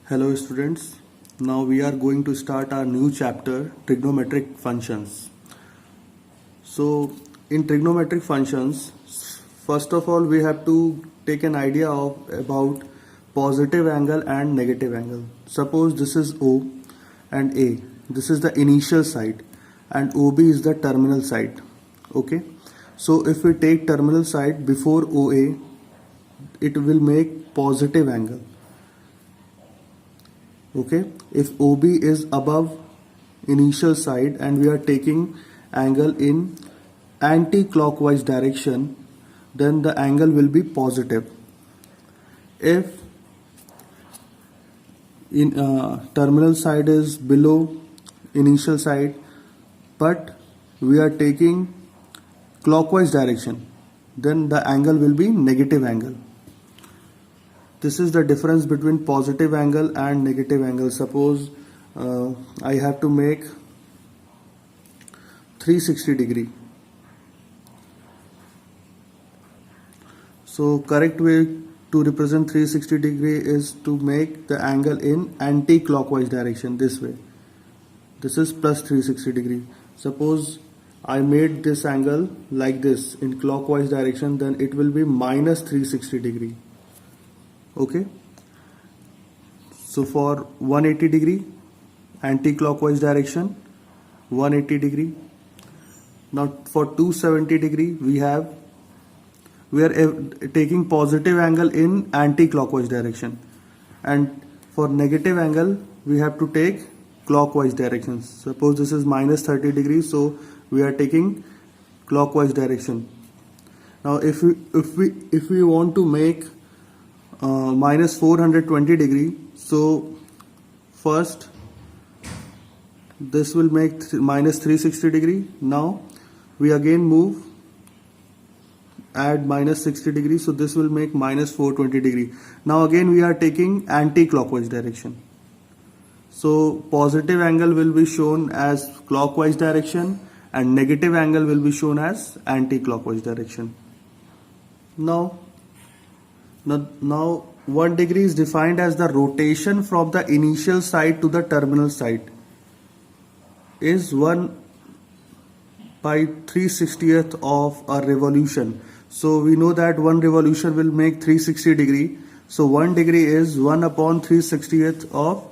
Hello students, now we are going to start our new chapter, trigonometric functions. So in trigonometric functions, first of all we have to take an idea about positive angle and negative angle. Suppose this is O and A, this is the initial side and OB is the terminal side. Okay, so if we take terminal side before OA, it will make positive angle. Okay, if OB is above initial side and we are taking angle in anti-clockwise direction, then the angle will be positive. If in terminal side is below initial side but we are taking clockwise direction, then the angle will be negative angle. This is the difference between positive angle and negative angle. Suppose I have to make 360 degree. So correct way to represent 360 degree is to make the angle in anti-clockwise direction, this way. This is plus 360 degree. Suppose I made this angle like this in clockwise direction, then it will be minus 360 degree. Okay, so for 180 degree anti-clockwise direction, 180 degree. Now for 270 degree we are taking positive angle in anti-clockwise direction, and for negative angle we have to take clockwise direction. Suppose this is minus 30 degrees, so we are taking clockwise direction. Now if we want to make minus 420 degree, so first this will make minus 360 degree. Now we again move, add minus 60 degree, so this will make minus 420 degree. Now again we are taking anti-clockwise direction, so positive angle will be shown as clockwise direction and negative angle will be shown as anti-clockwise direction. Now 1 degree is defined as the rotation from the initial side to the terminal side is 1 by 3/60th of a revolution. So we know that one revolution will make 360 degree. So 1 degree is 1 upon 3/60th of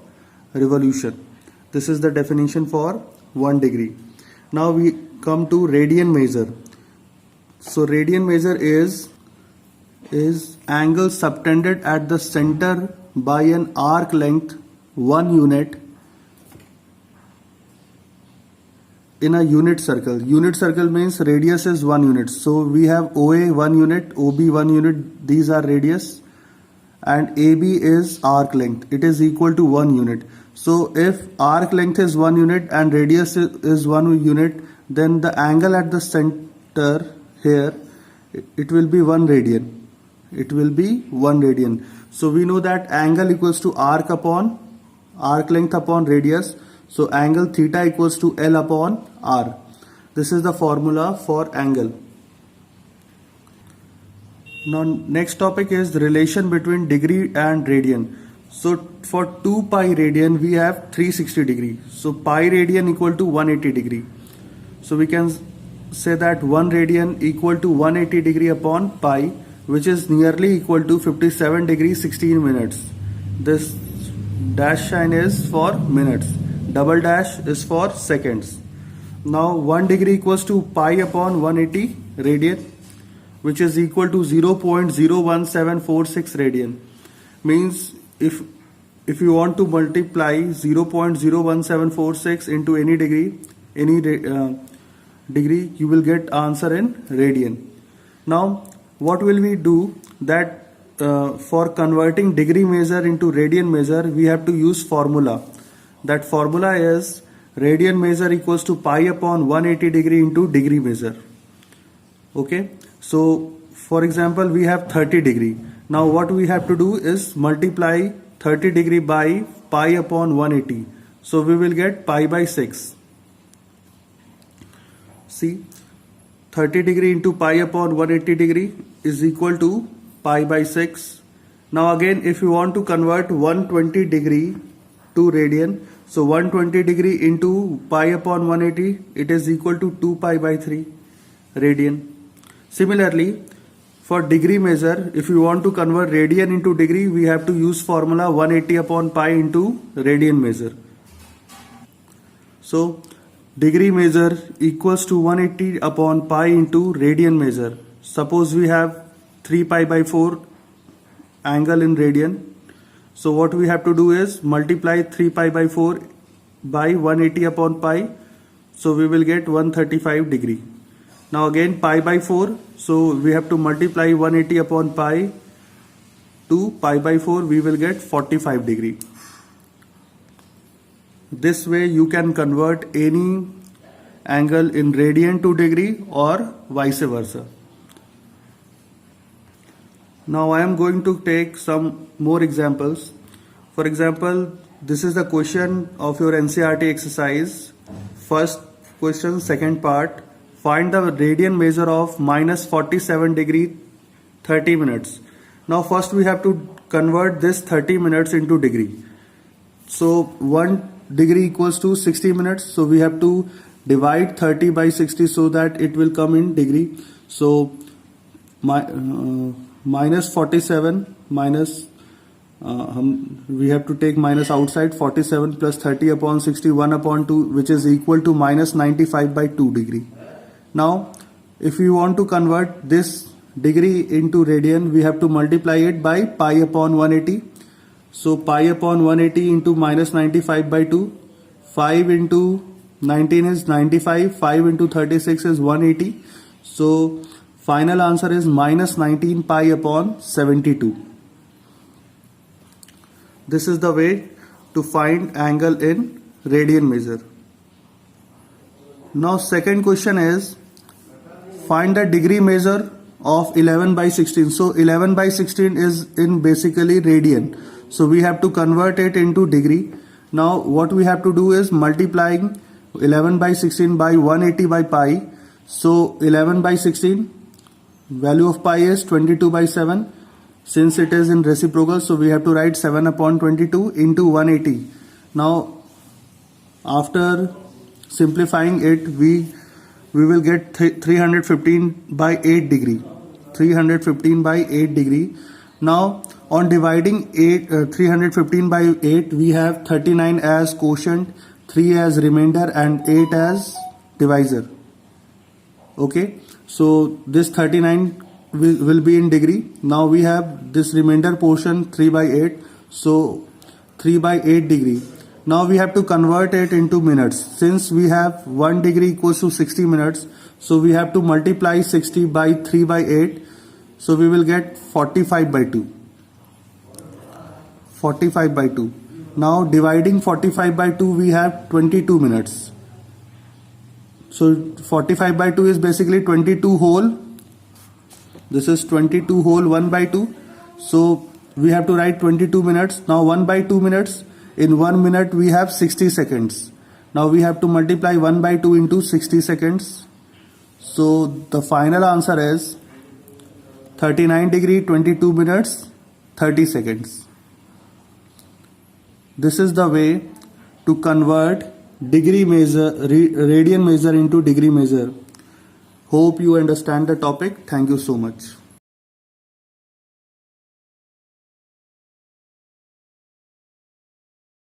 revolution. This is the definition for 1 degree. Now we come to radian measure. So radian measure is angle subtended at the center by an arc length 1 unit in a unit circle. Unit circle means radius is 1 unit. So we have OA 1 unit, OB 1 unit, these are radius, and AB is arc length. It is equal to 1 unit. So if arc length is 1 unit and radius is 1 unit, then the angle at the center here, it will be 1 radian. It will be 1 radian. So we know that angle equals to arc length upon radius. So angle theta equals to L upon R. This is the formula for angle. Now next topic is the relation between degree and radian. So for 2 pi radian we have 360 degree. So pi radian equal to 180 degree. So we can say that 1 radian equal to 180 degree upon pi, which is nearly equal to 57 degrees 16 minutes. This dash sign is for minutes, double dash is for seconds. Now 1 degree equals to pi upon 180 radian, which is equal to 0.01746 radian. Means if you want to multiply 0.01746 into any degree, you will get answer in radian. Now what will we do that for converting degree measure into radian measure, we have to use formula. That formula is radian measure equals to pi upon 180 degree into degree measure. Okay, so for example we have 30 degree. Now what we have to do is multiply 30 degree by pi upon 180. So we will get pi by 6. See, 30 degree into pi upon 180 degree is equal to pi by 6. Now again, if you want to convert 120 degree to radian, so 120 degree into pi upon 180, it is equal to 2 pi by 3 radian. Similarly, for degree measure, if you want to convert radian into degree, we have to use formula 180 upon pi into radian measure. So degree measure equals to 180 upon pi into radian measure. Suppose we have 3 pi by 4 angle in radian. So what we have to do is multiply 3 pi by 4 by 180 upon pi. So we will get 135 degree. Now again pi by 4. So we have to multiply 180 upon pi to pi by 4. We will get 45 degree. This way you can convert any angle in radian to degree or vice versa. Now I am going to take some more examples. For example, this is the question of your NCERT exercise. First question, second part. Find the radian measure of minus 47 degree 30 minutes. Now first we have to convert this 30 minutes into degree. So 1 degree equals to 60 minutes. So we have to divide 30 by 60 so that it will come in degree. So minus 47 minus we have to take minus outside, 47 plus 30 upon 60, 1 upon 2, which is equal to minus 95 by 2 degree. Now if you want to convert this degree into radian, we have to multiply it by pi upon 180. So pi upon 180 into minus 95 by 2, 5 into 19 is 95, 5 into 36 is 180. So final answer is minus 19 pi upon 72. This is the way to find angle in radian measure. Now second question is find the degree measure of 11 by 16. So 11 by 16 is in basically radian. So we have to convert it into degree. Now what we have to do is multiplying 11 by 16 by 180 by pi. So 11 by 16, value of pi is 22 by 7. Since it is in reciprocal, so we have to write 7 upon 22 into 180. Now after simplifying it, we will get 315 by 8 degree. 315 by 8 degree. Now on dividing 315 by 8, we have 39 as quotient, 3 as remainder and 8 as divisor. Okay, so this 39 will be in degree. Now we have this remainder portion 3 by 8. So 3 by 8 degree. Now we have to convert it into minutes. Since we have 1 degree equals to 60 minutes, so we have to multiply 60 by 3 by 8. So we will get 45 by 2. 45 by 2. Now dividing 45 by 2, we have 22 minutes. So 45 by 2 is basically 22 whole. This is 22 whole 1 by 2. So we have to write 22 minutes. Now 1 by 2 minutes. In 1 minute we have 60 seconds. Now we have to multiply 1 by 2 into 60 seconds. So the final answer is 39 degree 22 minutes 30 seconds. This is the way to convert degree measure, radian measure into degree measure. Hope you understand the topic. Thank you so much.